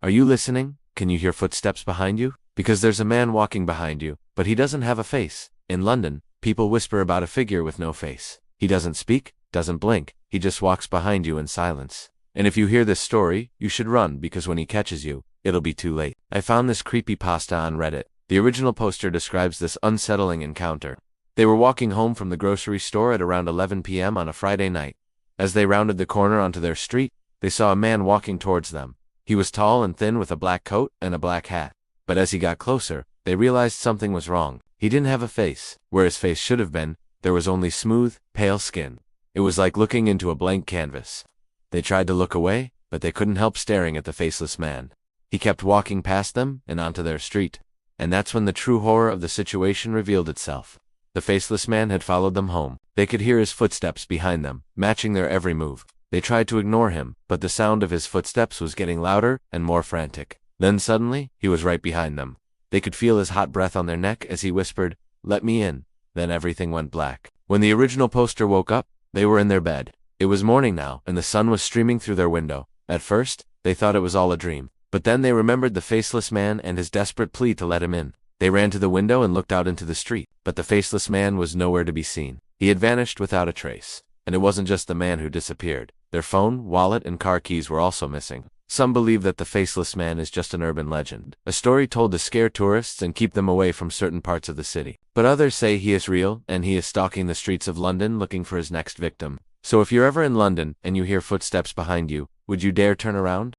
Are you listening? Can you hear footsteps behind you? Because there's a man walking behind you, but he doesn't have a face. In London, people whisper about a figure with no face. He doesn't speak, doesn't blink, he just walks behind you in silence. And if you hear this story, you should run because when he catches you, it'll be too late. I found this creepypasta on Reddit. The original poster describes this unsettling encounter. They were walking home from the grocery store at around 11 p.m. on a Friday night. As they rounded the corner onto their street, they saw a man walking towards them. He was tall and thin with a black coat and a black hat. But as he got closer, they realized something was wrong. He didn't have a face. Where his face should have been, there was only smooth, pale skin. It was like looking into a blank canvas. They tried to look away, but they couldn't help staring at the faceless man. He kept walking past them and onto their street. And that's when the true horror of the situation revealed itself. The faceless man had followed them home. They could hear his footsteps behind them, matching their every move. They tried to ignore him, but the sound of his footsteps was getting louder and more frantic. Then suddenly, he was right behind them. They could feel his hot breath on their neck as he whispered, "Let me in." Then everything went black. When the original poster woke up, they were in their bed. It was morning now, and the sun was streaming through their window. At first, they thought it was all a dream. But then they remembered the faceless man and his desperate plea to let him in. They ran to the window and looked out into the street, but the faceless man was nowhere to be seen. He had vanished without a trace. And it wasn't just the man who disappeared. Their phone, wallet, and car keys were also missing. Some believe that the faceless man is just an urban legend, a story told to scare tourists and keep them away from certain parts of the city. But others say he is real, and he is stalking the streets of London looking for his next victim. So if you're ever in London and you hear footsteps behind you, would you dare turn around?